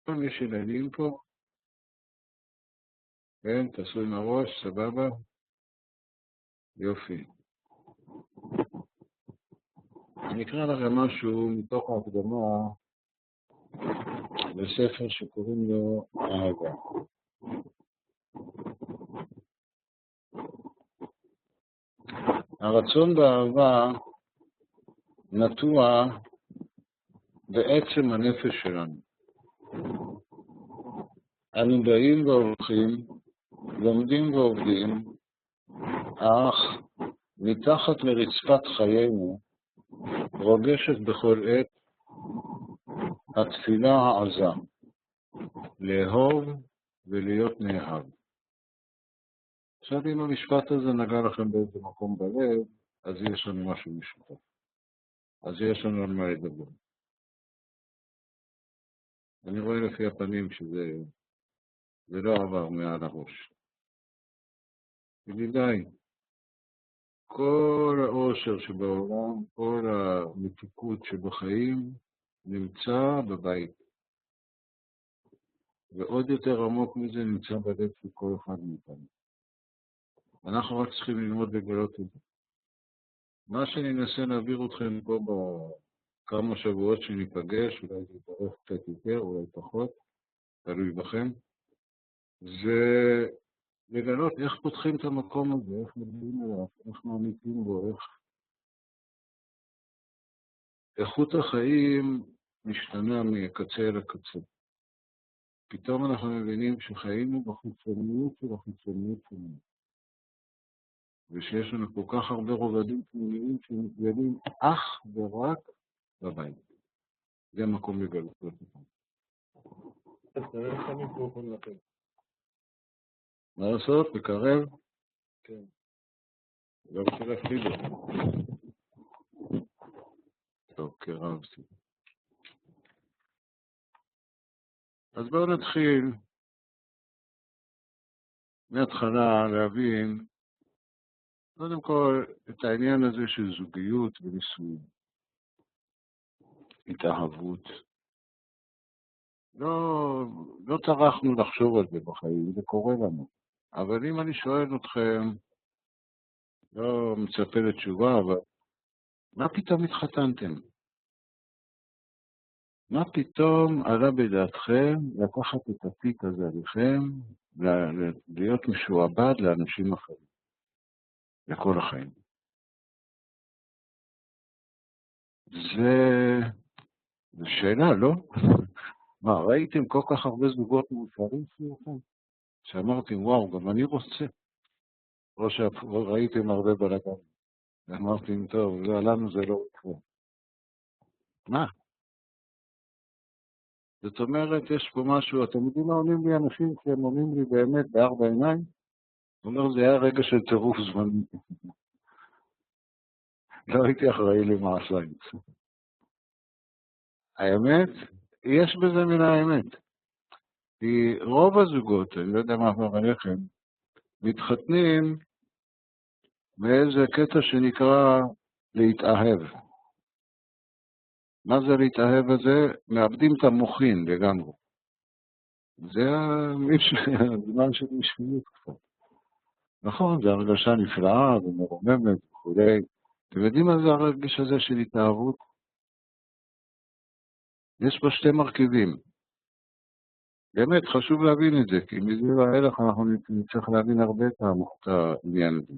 יש ילדים פה? כן, תעשו עם הראש, סבבה? יופי. אני אקרא לכם משהו מתוך ההקדמה בספר שקוראים לו אהבה. הרצון באהבה נטוע בעצם הנפש שלנו. אנו באים והולכים, לומדים ועובדים, אך מתחת לרצפת חיינו רוגשת בכל עת התפילה העזה, לאהוב ולהיות נאהב. עכשיו אם המשפט הזה נגע לכם באיזה מקום בלב, אז יש לנו משהו משותף. אז יש לנו על מה לדבר. אני רואה לפי הפנים שזה לא עבר מעל הראש. ידידיי, כל האושר שבעולם, כל המתיקות שבחיים, נמצא בבית. ועוד יותר עמוק מזה נמצא בלב של כל אחד מאיתנו. אנחנו רק צריכים ללמוד לגלות את זה. מה שאני אנסה להעביר אתכם פה בכמה שבועות שניפגש, אולי זה יתארך קצת יותר, אולי פחות, תלוי בכם, זה לגלות איך פותחים את המקום הזה, איך מגיעים אליו, איך מעמיקים בו, איך איכות החיים משתנה מקצה אל הקצה. פתאום אנחנו מבינים שחיינו בחיצוניות של החיצוניות שלנו. ושיש לנו כל כך הרבה רובדים פנימיים שמתגלים אך ורק בבית. זה מקום לגלות אותם. אז תראה איך המיקרופון לכם. מה לעשות? לקרב? כן. לא רוצה להפחיד אותו. טוב, קרבתי. אז בואו נתחיל מההתחלה להבין קודם כל את העניין הזה של זוגיות ונישואים. התאהבות. לא טרחנו לחשוב על זה בחיים, זה קורה לנו. אבל אם אני שואל אתכם, לא מצפה לתשובה, אבל מה פתאום התחתנתם? מה פתאום עלה בדעתכם לקחת את התיק הזה עליכם, להיות משועבד לאנשים אחרים, לכל החיים? זה שאלה, לא? מה, ראיתם כל כך הרבה זוגות מאושרים שלכם? שאמרתם, וואו, גם אני רוצה. או שראיתם הרבה בלגן. ואמרתם, טוב, לנו זה לא יקרה. מה? זאת אומרת, יש פה משהו, אתם יודעים מה עונים לי אנשים שהם עונים לי באמת בארבע עיניים? הוא אומר, זה היה רגע של טירוף זמני. לא הייתי אחראי למעשיים. האמת, יש בזה מן האמת. כי רוב הזוגות, אני לא יודע מה עבר עליכם, מתחתנים באיזה קטע שנקרא להתאהב. מה זה להתאהב הזה? מאבדים את המוחין לגמרי. זה הזמן של משפטיות קצת. נכון, זו הרגשה נפלאה ומרוממת וכולי. אתם יודעים מה זה הרגש הזה של התאהבות? יש פה שתי מרכיבים. באמת חשוב להבין את זה, כי מזה והילך אנחנו נצטרך להבין הרבה את העניין הזה.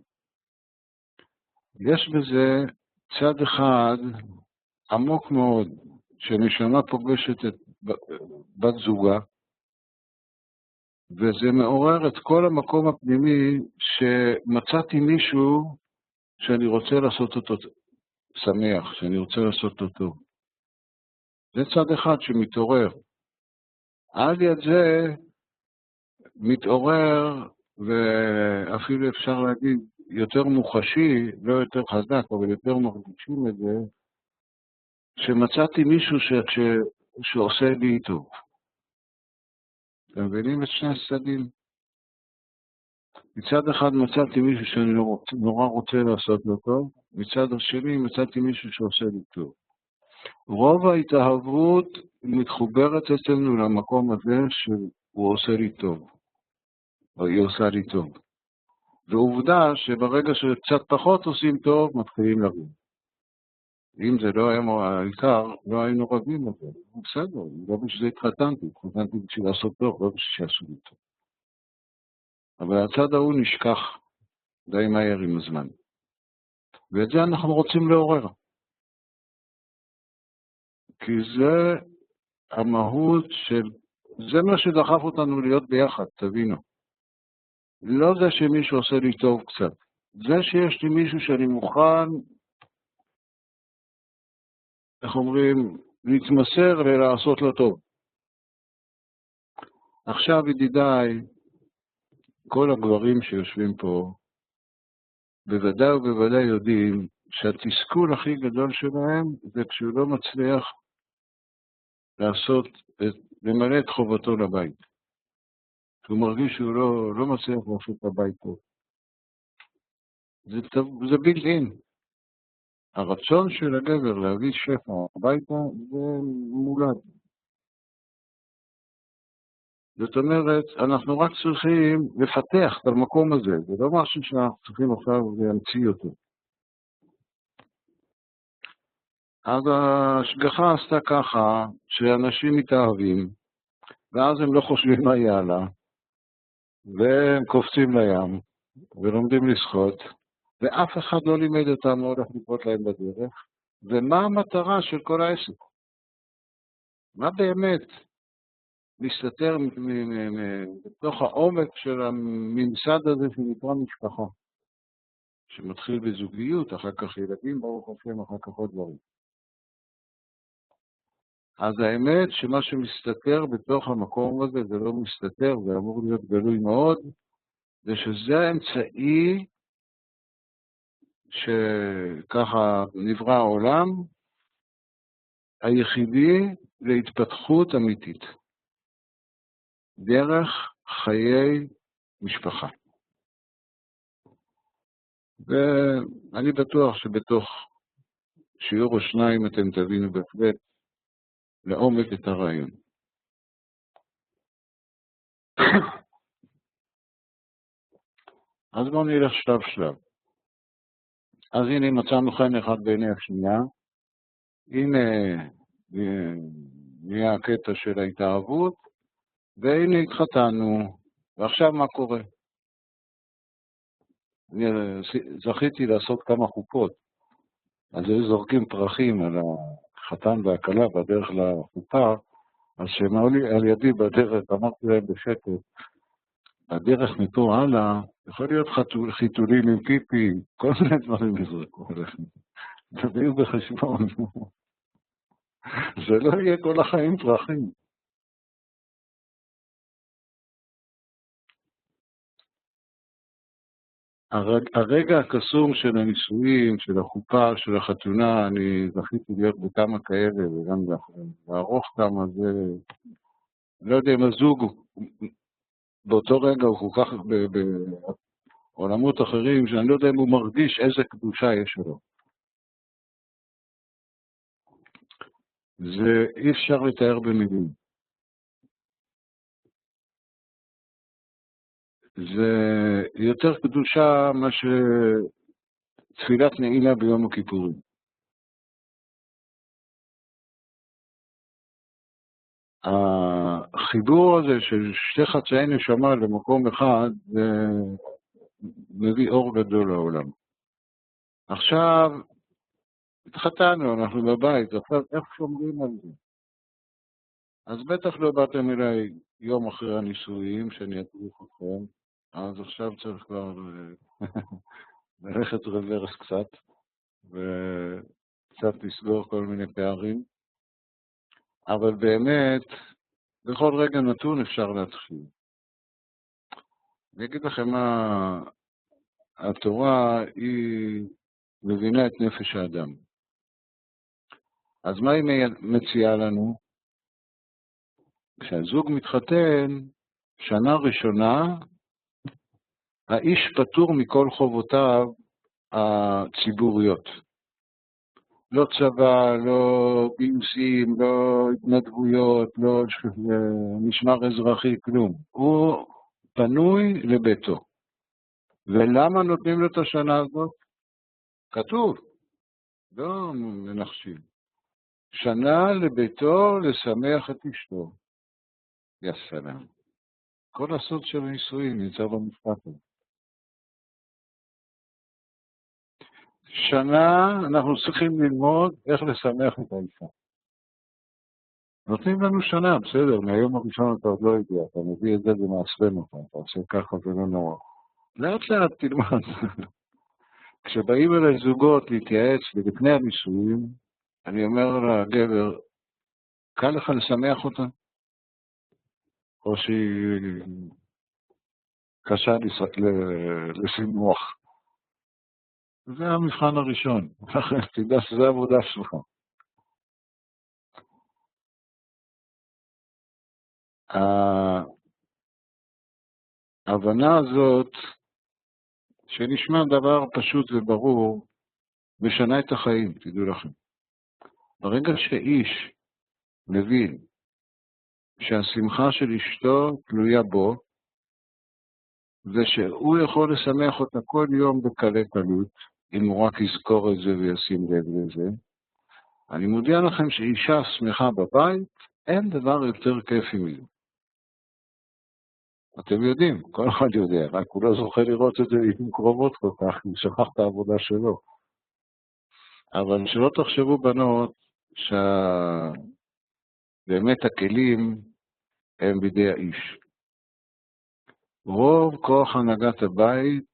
יש בזה צד אחד עמוק מאוד, שנשמה פוגשת את בת זוגה, וזה מעורר את כל המקום הפנימי שמצאתי מישהו שאני רוצה לעשות אותו שמח, שאני רוצה לעשות אותו טוב. זה צד אחד שמתעורר. על יד זה מתעורר, ואפילו אפשר להגיד יותר מוחשי, לא יותר חזק, אבל יותר מרגישים את זה, שמצאתי מישהו שעושה לי טוב. אתם מבינים את שני הצדדים? מצד אחד מצאתי מישהו שאני נורא רוצה לעשות לו טוב, מצד השני מצאתי מישהו שעושה לי טוב. רוב ההתאהבות מתחוברת אצלנו למקום הזה שהוא עושה לי טוב, או היא עושה לי טוב. ועובדה שברגע שקצת פחות עושים טוב, מתחילים לריב. אם זה לא היה העיקר, לא היינו רבים על זה. בסדר, לא בשביל זה התחתנתי בשביל לעשות טוב, לא בשביל שיעשו לי טוב. אבל הצד ההוא נשכח די מהר עם הזמן. ואת זה אנחנו רוצים לעורר. כי זה המהות של, זה מה שדחף אותנו להיות ביחד, תבינו. לא זה שמישהו עושה לי טוב קצת. זה שיש לי מישהו שאני מוכן, איך אומרים, להתמסר ולעשות לו טוב. עכשיו ידידיי, כל הגברים שיושבים פה, בוודאי ובוודאי יודעים שהתסכול הכי גדול שלהם זה כשהוא לא מצליח למלא את חובתו לבית. הוא מרגיש שהוא לא מצליח לעשות את הבית טוב. זה בילט-אין. הרצון של הגבר להביא שפע הביתה זה מולד. זאת אומרת, אנחנו רק צריכים לפתח את המקום הזה. זה לא משהו שאנחנו צריכים עכשיו להמציא אותו. אז ההשגחה עשתה ככה שאנשים מתאהבים, ואז הם לא חושבים מה יעלה, והם קופצים לים, ולומדים לשחות, ואף אחד לא לימד אותם מה הולך לקרות להם בדרך, ומה המטרה של כל העסק? מה באמת מסתתר בתוך העומק של הממסד הזה שנקרא משפחה, שמתחיל בזוגיות, אחר כך ילדים, ברוך השם, אחר כך עוד דברים. אז האמת שמה שמסתתר בתוך המקום הזה, זה לא מסתתר, זה אמור להיות גלוי מאוד, זה שזה האמצעי שככה נברא העולם, היחידי להתפתחות אמיתית, דרך חיי משפחה. ואני בטוח שבתוך שיעור או שניים אתם תבינו בהחלט לעומק את הרעיון. אז בואו נלך שלב שלב. אז הנה מצאנו חן אחד בעיני השנייה, הנה נהיה הקטע של ההתאהבות, והנה התחתנו, ועכשיו מה קורה? אני זכיתי לעשות כמה חופות, אז היו זורקים פרחים על החתן והכלה בדרך לחופה, אז שמעו לי על ידי בדרך, אמרתי להם בשקט, הדרך מפה הלאה, יכול להיות חיתולים עם פיפי, כל מיני דברים יזרקו עליכם. תביאו בחשבון. זה לא יהיה כל החיים פרחים. הרגע הקסום של הנישואים, של החופה, של החתונה, אני זכיתי להיות בכמה כאלה, וגם לערוך כמה, זה... לא יודע אם הזוג באותו רגע הוא כל כך בעולמות אחרים, שאני לא יודע אם הוא מרגיש איזה קדושה יש לו. זה אי אפשר לתאר במילים. זה יותר קדושה מה שתפילת נעילה ביום הכיפורים. החיבור הזה של שתי חצאי נשמה למקום אחד, זה מביא אור גדול לעולם. עכשיו, התחתנו, אנחנו בבית, עכשיו איך שומרים על זה? אז בטח לא באתם אליי יום אחרי הנישואים, שאני אדריך אתכם, אז עכשיו צריך כבר ללכת רוורס קצת, וקצת לסגור כל מיני פערים. אבל באמת, בכל רגע נתון אפשר להתחיל. אני אגיד לכם מה, התורה היא מבינה את נפש האדם. אז מה היא מציעה לנו? כשהזוג מתחתן, שנה ראשונה, האיש פטור מכל חובותיו הציבוריות. לא צבא, לא גיוסים, לא התנדבויות, לא משמר אזרחי, כלום. הוא פנוי לביתו. ולמה נותנים לו את השנה הזאת? כתוב, לא מנחשים. שנה לביתו לשמח את אשתו. יא סלאם. כל הסוד של הנישואים נמצא במשפט הזה. שנה אנחנו צריכים ללמוד איך לשמח את האישה. נותנים לנו שנה, בסדר, מהיום הראשון אתה עוד לא יודע, אתה מביא את זה ומעצבן אותה, אתה עושה ככה ולא נורא. לאט לאט תלמד. כשבאים אליי זוגות להתייעץ לפני הנישואים, אני אומר לגבר, קל לך לשמח אותה? או שהיא קשה לשמוח. זה המבחן הראשון. תדע שזה העבודה שלך. ההבנה הזאת, שנשמע דבר פשוט וברור, משנה את החיים, תדעו לכם. ברגע שאיש מבין שהשמחה של אשתו תלויה בו, ושהוא יכול לשמח אותה כל יום בקלי קלות, אם הוא רק יזכור את זה וישים לב לזה, אני מודיע לכם שאישה שמחה בבית, אין דבר יותר כיפי מזה. אתם יודעים, כל אחד יודע, רק הוא לא זוכה לראות את זה עם קרובות כל כך, הוא שכח את העבודה שלו. אבל שלא תחשבו בנות שבאמת הכלים הם בידי האיש. רוב כוח הנהגת הבית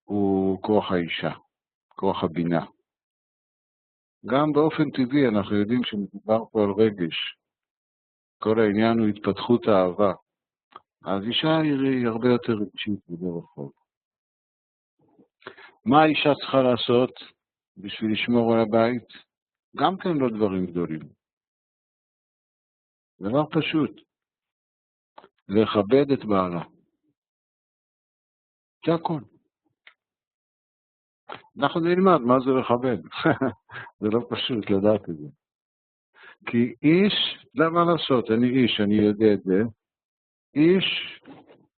הוא כוח האישה, כוח הבינה. גם באופן טבעי אנחנו יודעים שמדובר פה על רגש. כל העניין הוא התפתחות האהבה. אז אישה היא הרבה יותר רגשית בדרך כלל. מה האישה צריכה לעשות בשביל לשמור על הבית? גם כן לא דברים גדולים. דבר פשוט. לכבד את בעלה. זה הכל. אנחנו נלמד מה זה לכבד. זה לא פשוט לדעת את זה. כי איש, למה לעשות? אני איש, אני יודע את זה. איש,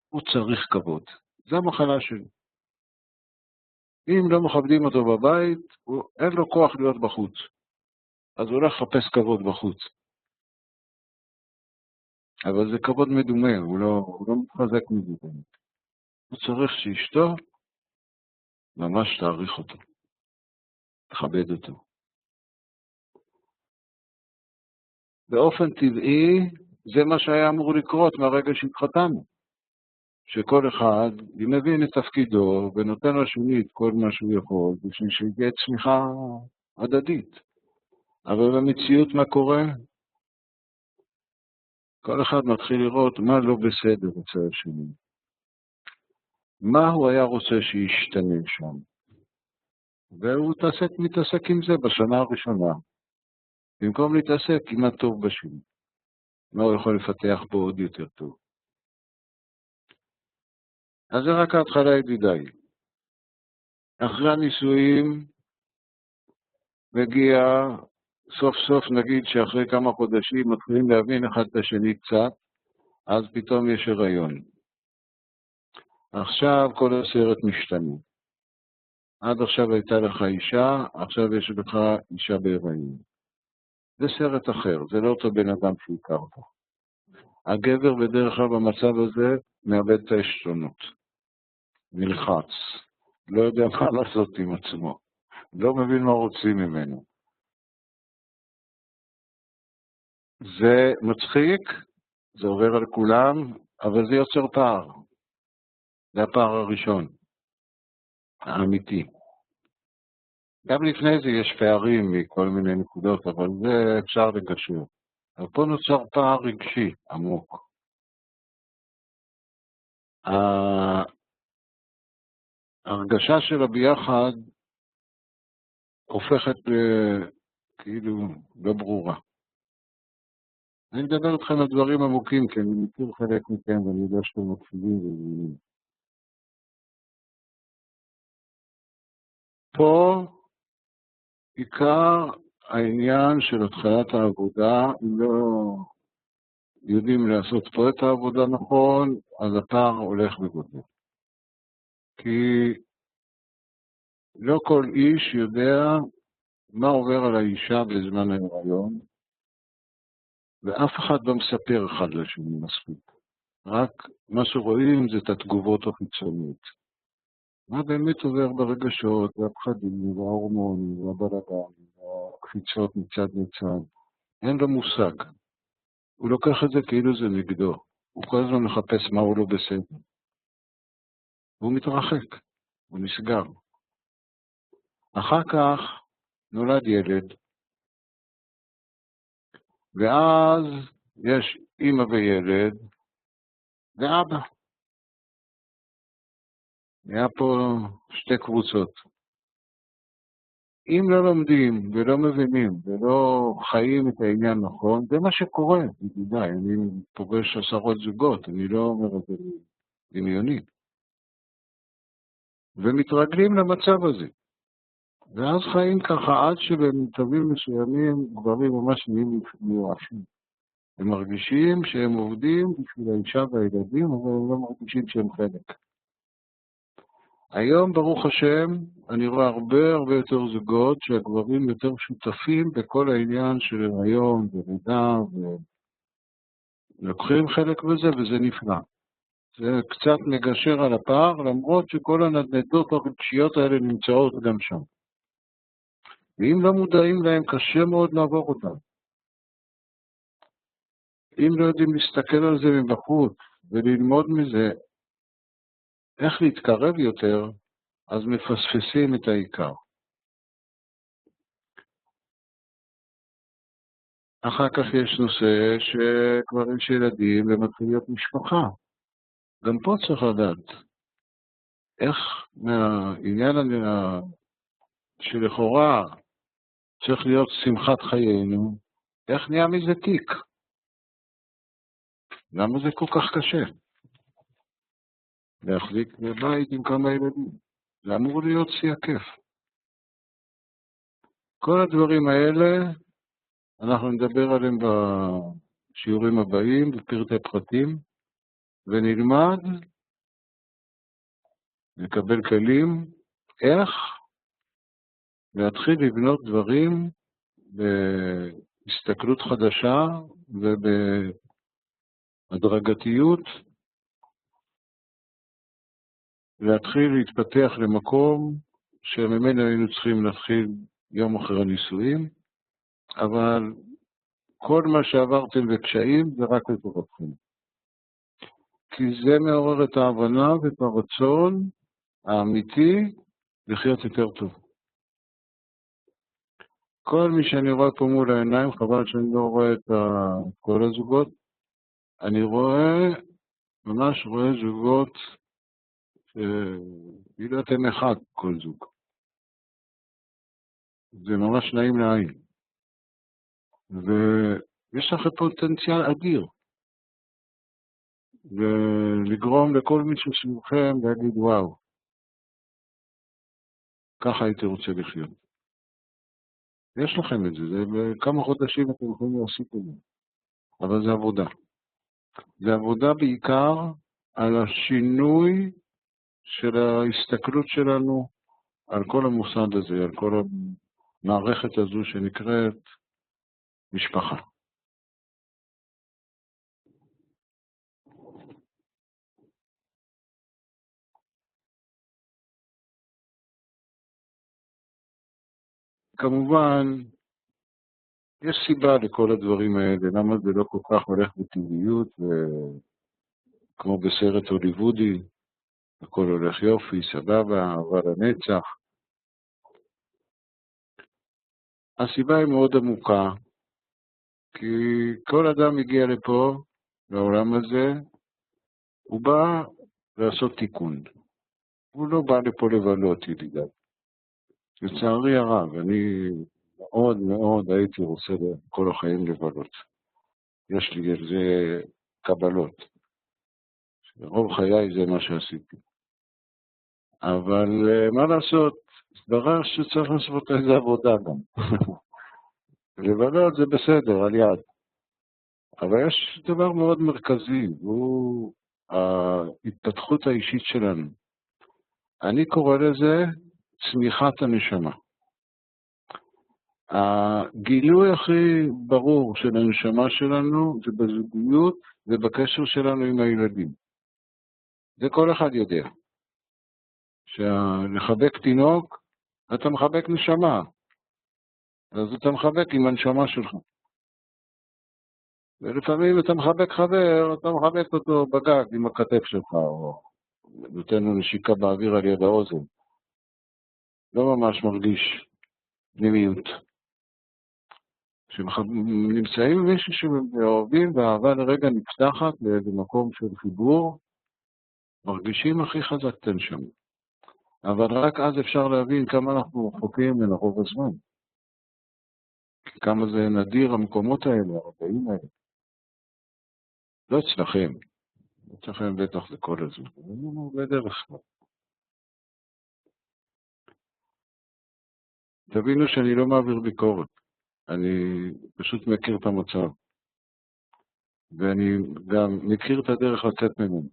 הוא צריך כבוד. זה המחלה שלי. אם לא מכבדים אותו בבית, אין לו כוח להיות בחוץ. אז הוא הולך לחפש כבוד בחוץ. אבל זה כבוד מדומה, הוא לא מתחזק מזה. הוא צריך שאשתו ממש תעריך אותו. תכבד אותו. באופן טבעי, זה מה שהיה אמור לקרות מהרגע שהתחתנו. שכל אחד מבין את תפקידו ונותן לשני את כל מה שהוא יכול, בשביל שיהיה צמיחה הדדית. אבל במציאות מה קורה? כל אחד מתחיל לראות מה לא בסדר אצל השני. מה הוא היה רוצה שישתנה שם? והוא מתעסק עם זה בשנה הראשונה. במקום להתעסק עם מה טוב בשני. מה הוא יכול לפתח פה עוד יותר טוב. אז זה רק ההתחלה ידידיי. אחרי הנישואים מגיע, סוף סוף נגיד שאחרי כמה חודשים מתחילים להבין אחד את השני קצת, אז פתאום יש הריון. עכשיו כל הסרט משתנה. עד עכשיו הייתה לך אישה, עכשיו יש לך אישה בהיריון. זה סרט אחר, זה לא אותו בן אדם שהכרת. הגבר בדרך כלל במצב הזה מאבד את העשתונות. נלחץ. לא יודע מה לעשות עם עצמו. לא מבין מה רוצים ממנו. זה מצחיק, זה עובר על כולם, אבל זה יוצר פער. זה הפער הראשון, האמיתי. גם לפני זה יש פערים מכל מיני נקודות, אבל זה אפשר לגשר. אבל פה נוצר פער רגשי עמוק. ההרגשה של הביחד הופכת כאילו לא ברורה. אני מדבר איתכם על דברים עמוקים, כי אני מכיר חלק מכם ואני יודע שאתם מקשיבים ומבינים. פה עיקר העניין של התחלת העבודה, אם לא יודעים לעשות פה את העבודה נכון, אז הפער הולך וגודל. כי לא כל איש יודע מה עובר על האישה בזמן ההיריון, ואף אחד לא מספר אחד לשני מספיק. רק מה שרואים זה את התגובות החיצוניות. מה באמת עובר ברגשות, והפחדים, וההורמונים, והבלגן, והקפיצות מצד לצד. אין לו מושג. הוא לוקח את זה כאילו זה נגדו. הוא כל הזמן מחפש מה הוא לא בסדר. והוא מתרחק, הוא נסגר. אחר כך נולד ילד, ואז יש אמא וילד, ואבא. היה פה שתי קבוצות. אם לא לומדים ולא מבינים ולא חיים את העניין נכון, זה מה שקורה. אני פוגש 10 זוגות, אני לא אומר את זה דמיוני. ומתרגלים למצב הזה. ואז חיים ככה עד שבמצבים מסוימים גברים ממש נהיים מיואשים. הם מרגישים שהם עובדים בשביל האישה והילדים, אבל הם לא מרגישים שהם חלק. היום, ברוך השם, אני רואה הרבה יותר זוגות שהגברים יותר שותפים בכל העניין של הריון ולידה, ולוקחים חלק בזה, וזה נפלא. זה קצת מגשר על הפער, למרות שכל הנדנדות הרגשיות האלה נמצאות גם שם. ואם לא מודעים להם, קשה מאוד לעבור אותם. אם לא יודעים להסתכל על זה מבחוץ וללמוד מזה איך להתקרב יותר, אז מפספסים את העיקר. אחר כך יש נושא שכבר יש ילדים ומתחיל להיות משפחה. גם פה צריך לדעת איך מהעניין שלכאורה צריך להיות שמחת חיינו, איך נהיה מזה תיק? למה זה כל כך קשה? להחזיק בבית עם כמה ילדים. זה אמור להיות שיא הכיף. כל הדברים האלה, אנחנו נדבר עליהם בשיעורים הבאים, בפרטי פרטים, ונלמד, נקבל כלים, איך להתחיל לבנות דברים בהסתכלות חדשה ובהדרגתיות, להתחיל להתפתח למקום שממנו היינו צריכים להתחיל יום אחרי הנישואים, אבל כל מה שעברתם בקשיים זה רק לטובתכם. כי זה מעורר את ההבנה ואת הרצון האמיתי לחיות יותר טוב. כל מי שאני רואה פה מול העיניים, חבל שאני לא רואה את כל הזוגות, אני ממש רואה זוגות כאילו אתם אחד כל זוג. זה ממש נעים לעין. ויש לכם פוטנציאל אדיר. ולגרום לכל מישהו סביבכם להגיד וואו, ככה הייתי רוצה לחיות. יש לכם את זה, זה בכמה חודשים אתם יכולים לעשות את זה. אבל זה עבודה. זה עבודה בעיקר על השינוי של ההסתכלות שלנו על כל המוסד הזה, על כל המערכת הזו שנקראת משפחה. כמובן, יש סיבה לכל הדברים האלה, למה זה לא כל כך הולך בטבעיות, כמו בסרט הוליוודי, הכל הולך יופי, סבבה, אבל הנצח. הסיבה היא מאוד עמוקה, כי כל אדם מגיע לפה, לעולם הזה, הוא בא לעשות תיקון. הוא לא בא לפה לבלות ידידיו. לצערי הרב, אני מאוד מאוד הייתי רוצה כל החיים לבלות. יש לי איזה קבלות. רוב חיי זה מה שעשיתי. אבל מה לעשות? דבר שצריך לעשות איזה עבודה גם. לבלות זה בסדר, על יד. אבל יש דבר מאוד מרכזי, הוא ההתפתחות האישית שלנו. אני קורא לזה צמיחת הנשמה. הגילוי הכי ברור של הנשמה שלנו זה בזוגיות ובקשר שלנו עם הילדים. זה כל אחד יודע. שלחבק תינוק, אתה מחבק נשמה. אז אתה מחבק עם הנשמה שלך. ולפעמים אתה מחבק חבר, אתה מחבק אותו בגג עם הכתף שלך, או נותן לו נשיקה באוויר על יד האוזן. לא ממש מרגיש פנימיות. כשנמצאים עם מישהו שאוהבים והאהבה לרגע נפתחת לאיזה מקום של חיבור, מרגישים הכי חזק את הנשמה. אבל רק אז אפשר להבין כמה אנחנו רחוקים מן רוב הזמן. כמה זה נדיר המקומות האלה, הרגעים האלה. לא אצלכם. אצלכם בטח זה כל הזמן. זה בדרך כלל. תבינו שאני לא מעביר ביקורת. אני פשוט מכיר את המצב. ואני גם מכיר את הדרך לצאת ממנו.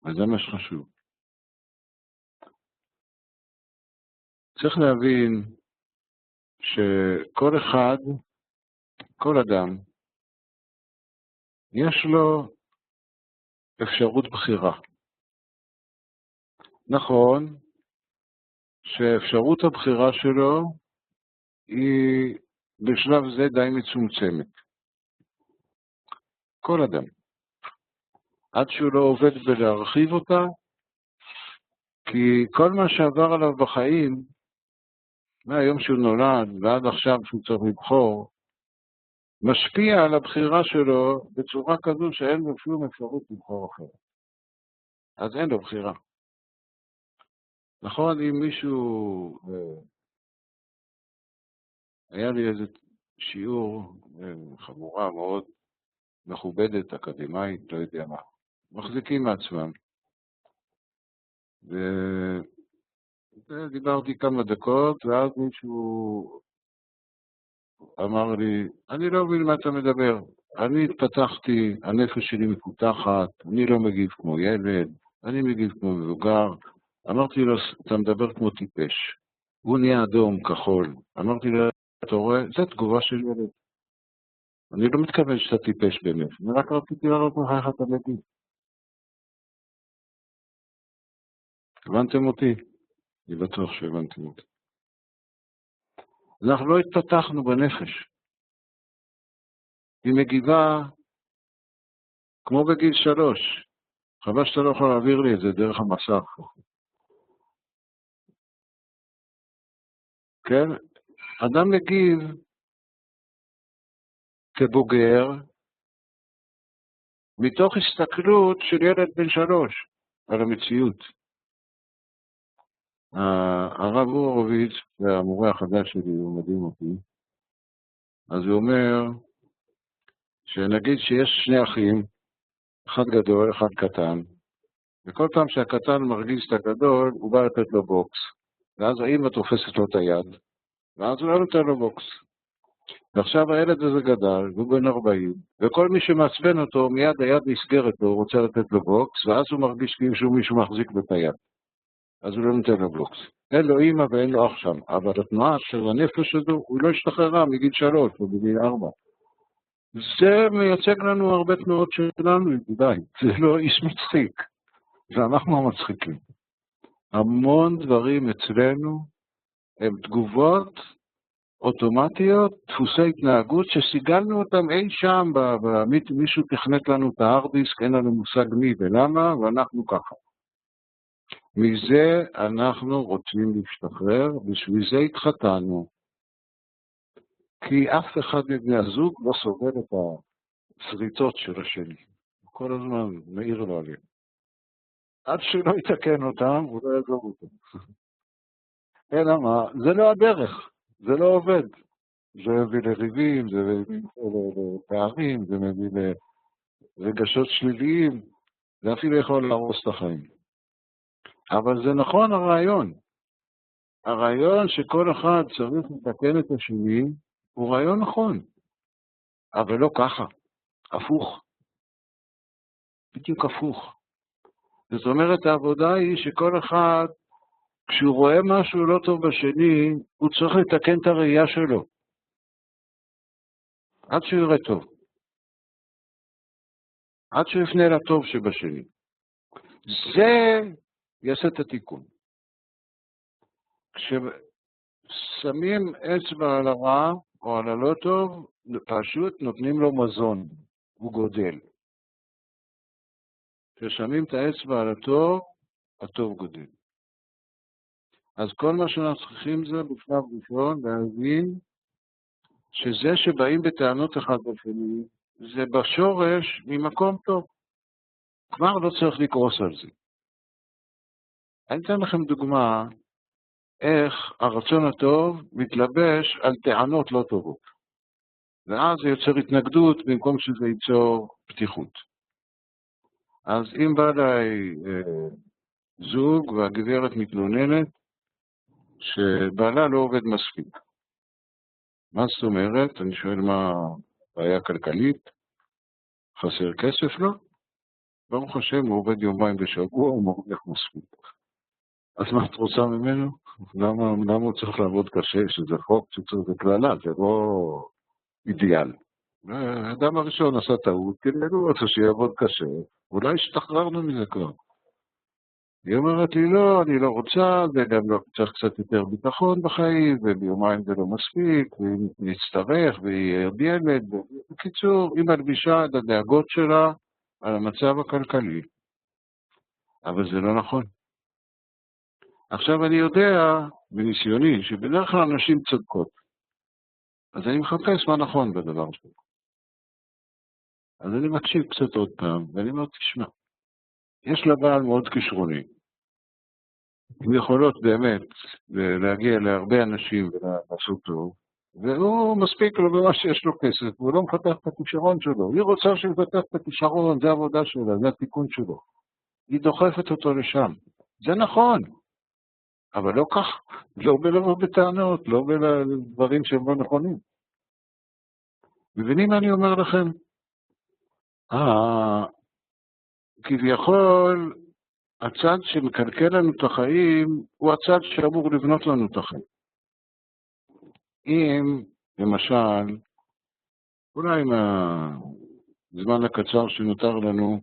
אז זה מה שחשוב. צריך להבין שכל אחד, כל אדם, יש לו אפשרות בחירה. נכון שאפשרות הבחירה שלו היא בשלב זה די מצומצמת. כל אדם. עד שהוא לא עובד בלהרחיב אותה, כי כל מה שעבר עליו בחיים, מהיום שהוא נולד ועד עכשיו שהוא צריך לבחור, משפיע על הבחירה שלו בצורה כזו שאין לו שום אפשרות לבחור אחרת. אז אין לו בחירה. נכון, אם מישהו, היה לי איזה שיעור, חבורה מאוד מכובדת, אקדמית, לא יודע מה, מחזיקים מעצמם. ודיברתי כמה דקות, ואז מישהו אמר לי, אני לא מבין מה אתה מדבר. אני התפתחתי, הנפש שלי מפותחת, אני לא מגיב כמו ילד, אני מגיב כמו מבוגר. אמרתי לו, אתה מדבר כמו טיפש. הוא נהיה אדום, כחול. אמרתי לו, אתה רואה, זו תגובה של ילד. אני לא מתכוון שאתה טיפש באמת. אני רק רציתי לראות איך אתה מגיב. הבנתם אותי? אני בטוח שהבנתם אותי. אנחנו לא התפתחנו בנפש. היא מגיבה כמו בגיל 3. חבל שאתה לא יכול להעביר לי את זה דרך המסך. כן? אדם מגיב כבוגר מתוך הסתכלות של ילד בן 3 על המציאות. הרב הורוביץ, המורה החדש שלי, הוא מדהים אותי, אז הוא אומר שנגיד שיש שני אחים, אחד גדול, אחד קטן, וכל פעם שהקטן מרגיז את הגדול, הוא בא לתת לו בוקס, ואז האמא תופסת לו את היד, ואז הוא לא נותן לו בוקס. ועכשיו הילד הזה גדל, והוא בן 40, וכל מי שמעצבן אותו, מיד היד נסגרת לו, הוא רוצה לתת לו בוקס, ואז הוא מרגיש כאילו מישהו מחזיק לו את היד. אז הוא לא נותן לו בוקס. אין לו אמא ואין לו אח שם, אבל התנועה של הנפש הזו, הוא לא השתחררה מגיל 3 או בגיל 4. זה מייצג לנו הרבה תנועות שלנו, ידידיי. זה לא איש מצחיק. זה אנחנו המצחיקים. המון דברים אצלנו הם תגובות אוטומטיות, דפוסי התנהגות שסיגלנו אותם אי שם, מישהו תכנת לנו את הארדיסק, אין לנו מושג מי ולמה, ואנחנו ככה. מזה אנחנו רוצים להשתחרר, בשביל זה התחתנו. כי אף אחד מבני הזוג לא סובל את השריטות של השני. כל הזמן מעיר לו עליהם. עד שלא יתקן אותם, הוא לא יעזור אותם. אלא מה? זה לא הדרך, זה לא עובד. זה מביא לריבים, זה מביא לפערים, זה מביא לרגשות שליליים, זה אפילו יכול להרוס את החיים. אבל זה נכון הרעיון. הרעיון שכל אחד צריך לתקן את השני הוא רעיון נכון, אבל לא ככה, הפוך, בדיוק הפוך. זאת אומרת, העבודה היא שכל אחד, כשהוא רואה משהו לא טוב בשני, הוא צריך לתקן את הראייה שלו, עד שהוא יראה טוב, עד שהוא יפנה לטוב שבשני. זה יעשה את התיקון. כששמים אצבע על הרע או על הלא טוב, פשוט נותנים לו מזון, הוא גודל. כששמים את האצבע על הטוב, הטוב גודל. אז כל מה שאנחנו צריכים זה בשלב ראשון להבין שזה שבאים בטענות אחד בשני, זה בשורש ממקום טוב. כבר לא צריך לקרוס על זה. אני אתן לכם דוגמה איך הרצון הטוב מתלבש על טענות לא טובות. ואז זה יוצר התנגדות במקום שזה ייצור פתיחות. אז אם בא אליי זוג והגברת מתלוננת שבעלה לא עובד מספיק. מה זאת אומרת? אני שואל מה בעיה כלכלית? חסר כסף לו? ברוך השם, הוא עובד יומיים בשבוע, הוא מרוויח מספיק. אז מה את רוצה ממנו? למה הוא צריך לעבוד קשה? שזה חוק, זה כללה, זה לא אידיאל. האדם הראשון עשה טעות, כי הוא רוצה שיעבוד קשה, אולי השתחררנו מזה כבר. היא אומרת לי, לא, אני לא רוצה, וגם לא צריך קצת יותר ביטחון בחיים, וביומיים זה לא מספיק, ונצטרך, ויהיה עוד ילד. בקיצור, היא מלבישה את הדאגות שלה על המצב הכלכלי. אבל זה לא נכון. עכשיו אני יודע, בניסיוני, שבדרך כלל אנשים צודקות. אז אני מחפש מה נכון בדבר שלו. אז אני מקשיב קצת עוד פעם, ואני אומר, תשמע, יש לה בעל מאוד כישרוני. הן יכולות באמת להגיע להרבה אנשים ולעשות טוב, והוא מספיק לו במה שיש לו כסף, והוא לא מפתח את הכישרון שלו. היא רוצה שיפתח את הכישרון, זה העבודה שלה, זה התיקון שלו. היא דוחפת אותו לשם. זה נכון, אבל לא כך, לא בלבוא בטענות, לא בדברים שהם לא נכונים. מבינים מה אני אומר לכם? כביכול, הצד שמקלקל לנו את החיים, הוא הצד שאמור לבנות לנו את החיים. אם, למשל, אולי מהזמן הקצר שנותר לנו,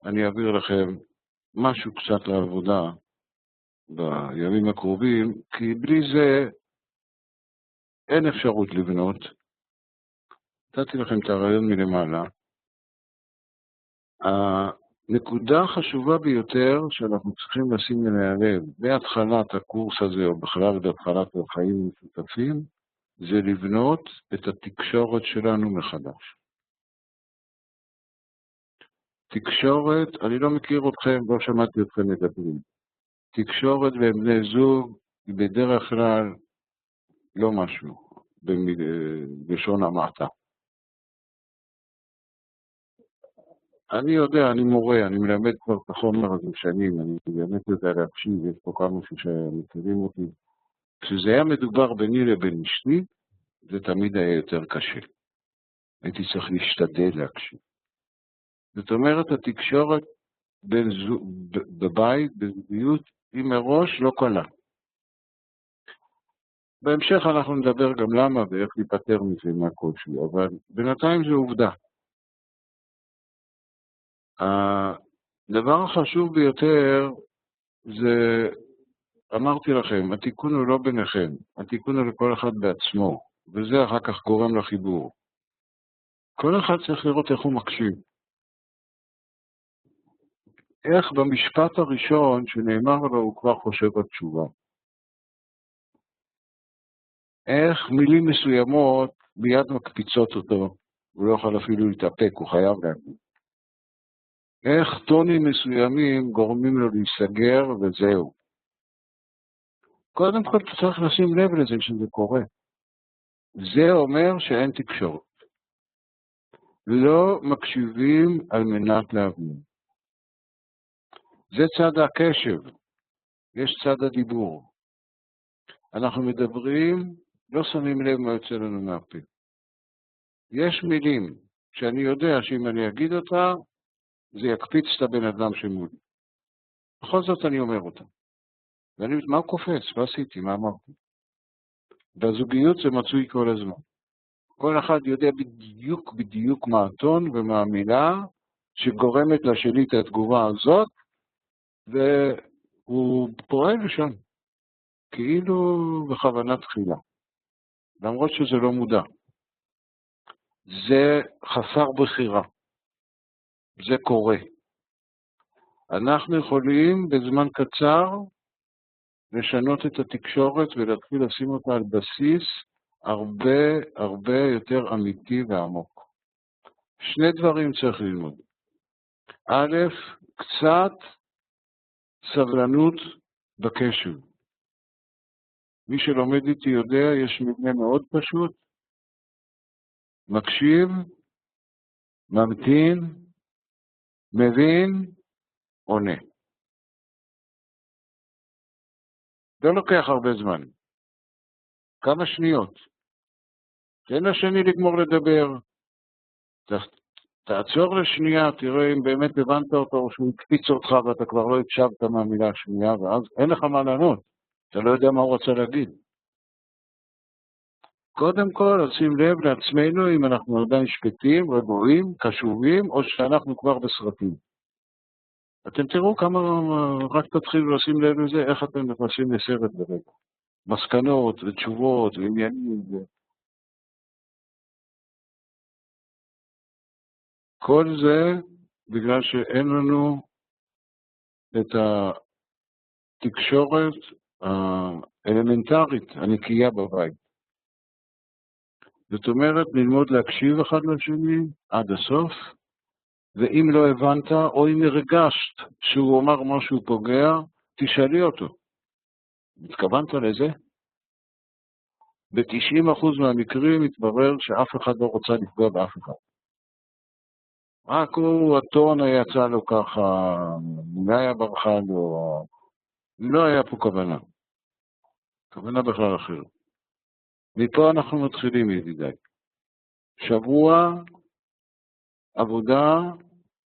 אני אעביר לכם משהו קצת לעבודה בימים הקרובים, כי בלי זה אין אפשרות לבנות. נתתי לכם את הרעיון מלמעלה. הנקודה החשובה ביותר שאנחנו צריכים לשים אליה לב בהתחלת הקורס הזה, או בכלל בהתחלת החיים המשותפים, זה לבנות את התקשורת שלנו מחדש. תקשורת, אני לא מכיר אתכם, לא שמעתי אתכם מדברים. תקשורת בין בני זוג היא בדרך כלל לא משהו, בלשון המעטה. אני יודע, אני מורה, אני מלמד כבר את החומר הזה שנים, אני באמת יודע להקשיב, יש פה כמה שמכירים אותי. כשזה היה מדובר ביני לבין אשתי, זה תמיד היה יותר קשה. הייתי צריך להשתדל להקשיב. זאת אומרת, התקשורת בבית, בזוגיות, היא מראש לא קלה. בהמשך אנחנו נדבר גם למה ואיך להיפטר מזה מהקושי, אבל בינתיים זה עובדה. הדבר החשוב ביותר זה, אמרתי לכם, התיקון הוא לא ביניכם, התיקון הוא לכל אחד בעצמו, וזה אחר כך גורם לחיבור. כל אחד צריך לראות איך הוא מקשיב. איך במשפט הראשון שנאמר לו הוא כבר חושב בתשובה. איך מילים מסוימות ביד מקפיצות אותו, הוא לא יכול אפילו להתאפק, הוא חייב להגיד. איך טונים מסוימים גורמים לו להיסגר וזהו. קודם כל צריך לשים לב לזה שזה קורה. זה אומר שאין תקשורת. לא מקשיבים על מנת להבין. זה צד הקשב, יש צד הדיבור. אנחנו מדברים, לא שמים לב מה יוצא לנו מהפה. יש מילים שאני יודע שאם אני אגיד אותה, זה יקפיץ את הבן אדם שמולי. בכל זאת אני אומר אותה. ואני אומר, מה הוא קופץ? מה עשיתי? מה אמרתי? בזוגיות זה מצוי כל הזמן. כל אחד יודע בדיוק מה הטון ומה המילה שגורמת לשני את התגובה הזאת, והוא פועל שם, כאילו בכוונה תחילה, למרות שזה לא מודע. זה חסר בחירה, זה קורה. אנחנו יכולים בזמן קצר לשנות את התקשורת ולהתחיל לשים אותה על בסיס הרבה יותר אמיתי ועמוק. שני דברים צריך ללמוד. א', קצת סבלנות בקשב. מי שלומד איתי יודע, יש מבנה מאוד פשוט. מקשיב, ממתין, מבין, עונה. לא לוקח הרבה זמן. כמה שניות. תן לשני לגמור לדבר. תעצור לשנייה, תראה אם באמת הבנת אותו או שהוא הקפיץ אותך ואתה כבר לא הקשבת מהמילה השנייה, ואז אין לך מה לענות. אתה לא יודע מה הוא רוצה להגיד. קודם כל, נשים לב לעצמנו אם אנחנו עדיין שקטים, רגועים, קשובים, או שאנחנו כבר בסרטים. אתם תראו כמה, רק תתחילו לשים לב לזה, איך אתם נכנסים לסרט ברגע. מסקנות ותשובות ועניינים. כל זה בגלל שאין לנו את התקשורת האלמנטרית, הנקייה בבית. זאת אומרת, ללמוד להקשיב אחד לשני עד הסוף, ואם לא הבנת או אם הרגשת שהוא אומר משהו פוגע, תשאלי אותו. התכוונת לזה? ב-90% מהמקרים התברר שאף אחד לא רוצה לפגוע באף אחד. רק הוא, הטון יצא לו ככה, מילה היה ברכה לו, לא היה פה כוונה. כוונה בכלל אחרת. מפה אנחנו מתחילים, ידידיי. שבוע עבודה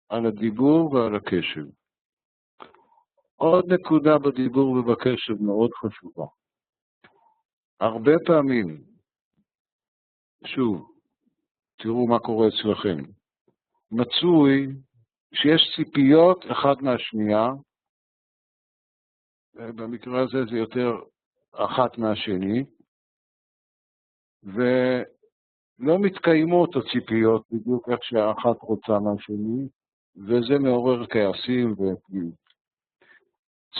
על הדיבור ועל הקשב. עוד נקודה בדיבור ובקשב מאוד חשובה. הרבה פעמים, שוב, תראו מה קורה אצלכם, מצוי שיש ציפיות אחד מהשנייה, במקרה הזה זה יותר אחת מהשני, ולא מתקיימות הציפיות בדיוק איך שהאחת רוצה מהשני, וזה מעורר כעסים ופגיעות.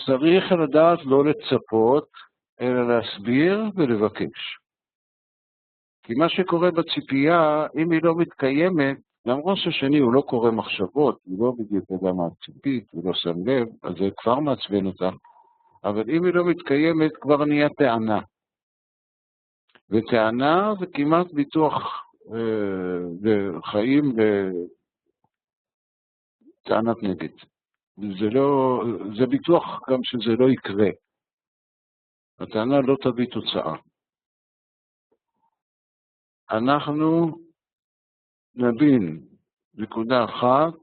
צריך לדעת לא לצפות, אלא להסביר ולבקש. כי מה שקורה בציפייה, אם היא לא מתקיימת, למרות ששני הוא לא קורא מחשבות, הוא לא בדיוק יודע מה ציפית, הוא לא שם לב, אז זה כבר מעצבן אותה, אבל אם היא לא מתקיימת, כבר נהיה טענה. וטענה זה כמעט ביטוח לחיים לטענת נגד. זה ביטוח גם שזה לא יקרה. הטענה לא תביא תוצאה. אנחנו נבין נקודה אחת,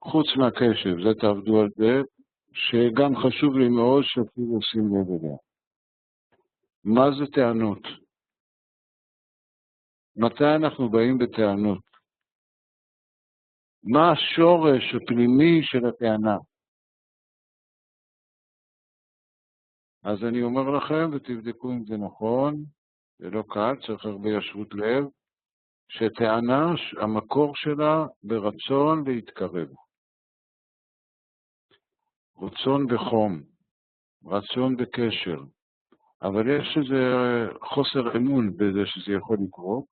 חוץ מהקשב, זה תעבדו על זה, שגם חשוב לי מאוד שאפילו עושים לב אליה. מה זה טענות? מתי אנחנו באים בטענות? מה השורש הפנימי של הטענה? אז אני אומר לכם, ותבדקו אם זה נכון, זה לא קל, צריך הרבה ישרות לב, שטענה, המקור שלה ברצון להתקרב. רצון בחום, רצון בקשר, אבל יש איזה חוסר אמון בזה שזה יכול לקרות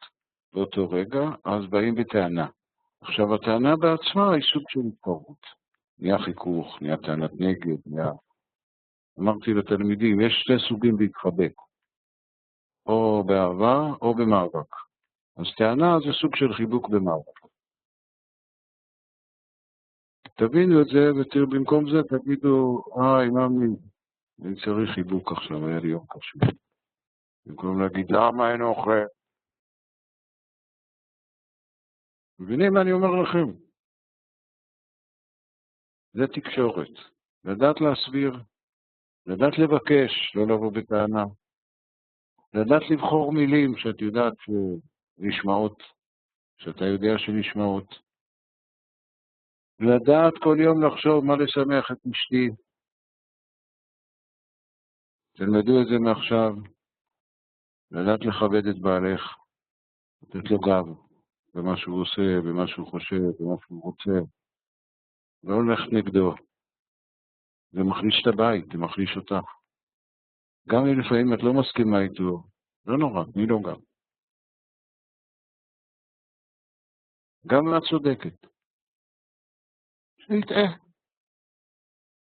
באותו רגע, אז באים בטענה. עכשיו, הטענה בעצמה היא סוג של התקרבות. נהיה חיכוך, נהיה טענת נגד, אמרתי לתלמידים, יש שתי סוגים להתחבק, או באהבה או במאבק. אז טענה זה סוג של חיבוק במאבק. תבינו את זה, ובמקום זה תגידו, אימאמי, אני צריך חיבוק עכשיו, היה לי יום קשה. במקום להגיד, למה אין אוכל? מבינים מה אני אומר לכם? זה תקשורת. לדעת להסביר, לדעת לבקש, לא לבוא בטענה. לדעת לבחור מילים שאת יודעת שנשמעות, שאתה יודע שנשמעות. לדעת כל יום לחשוב מה לשמח את אשתי. תלמדו את זה מעכשיו. לדעת לכבד את בעלך, לתת לו גב במה שהוא עושה, במה שהוא חושב, במה שהוא רוצה. לא הולך נגדו. זה מחליש את הבית, זה מחליש אותך. גם אם לפעמים את לא מסכימה איתו, לא נורא, תני לו גם. גם אם את צודקת. שיטעה.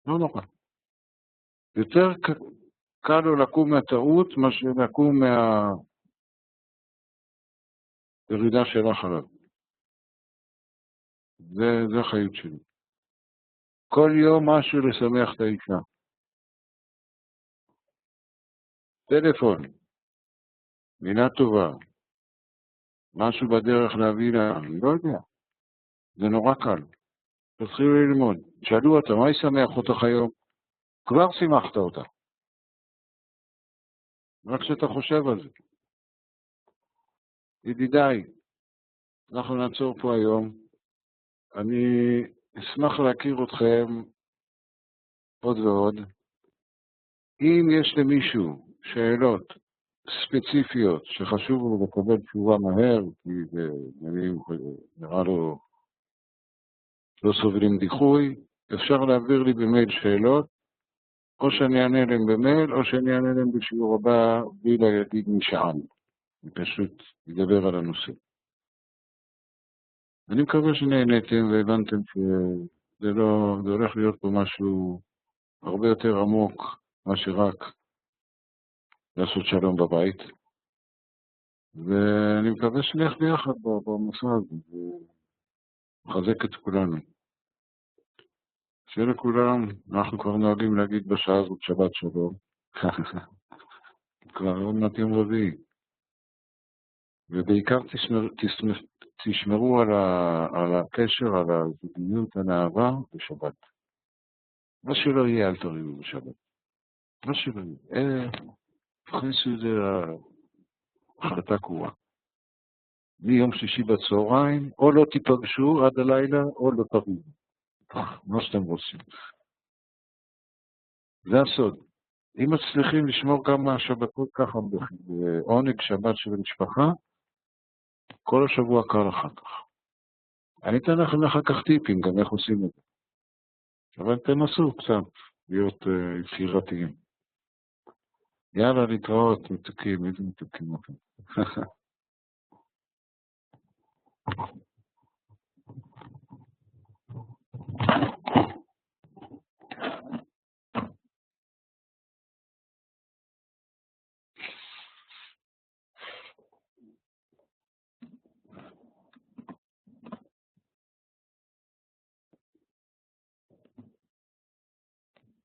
לא נורא. יותר קל לו לקום מהטעות, מאשר לקום מהירידה שלך עליו. זה החיות שלי. כל יום משהו לשמח את האישה. טלפון, מילה טובה, משהו בדרך להביא לה, אני לא יודע. זה נורא קל. תתחילו ללמוד. שאלו אותה, מה ישמח אותך היום? כבר שימחת אותה. רק שאתה חושב על זה. ידידיי, אנחנו נעצור פה היום. אני אשמח להכיר אתכם עוד ועוד. אם יש למישהו שאלות ספציפיות שחשוב לו לקבל תשובה מהר, כי זה נראה לו לא סובלים דיחוי, אפשר להעביר לי במייל שאלות, או שאני אענה להם במייל, או שאני אענה להם בשיעור הבא, בלי להגיד משען. אני פשוט אדבר על הנושא. אני מקווה שנהנתם והבנתם שזה הולך להיות פה משהו הרבה יותר עמוק, מה שרק לעשות שלום בבית. ואני מקווה שנלך ביחד במסע הזה, ומחזק את כולנו. שיהיה לכולם, אנחנו כבר נוהגים להגיד בשעה הזאת שבת שלום. כבר עוד מעט יום רביעי. ובעיקר תשמרו על הקשר, על הזוגיות, על האהבה בשבת. מה שלא יהיה, אל תריבו בשבת. מה שלא יהיה. תכניסו את זה להחלטה קרואה. מיום שישי בצהריים, או לא תיפגשו עד הלילה, או לא תריבו. מה שאתם רוצים. זה הסוד. אם מצליחים לשמור כמה שבתות ככה בעונג שבת של המשפחה, כל השבוע קל אחר כך. אני אתן לכם אחר כך טיפים, גם איך עושים את זה. אבל תנסו קצת להיות יצירתיים. יאללה, להתראות, מתוקים, איזה מתוקים אתם.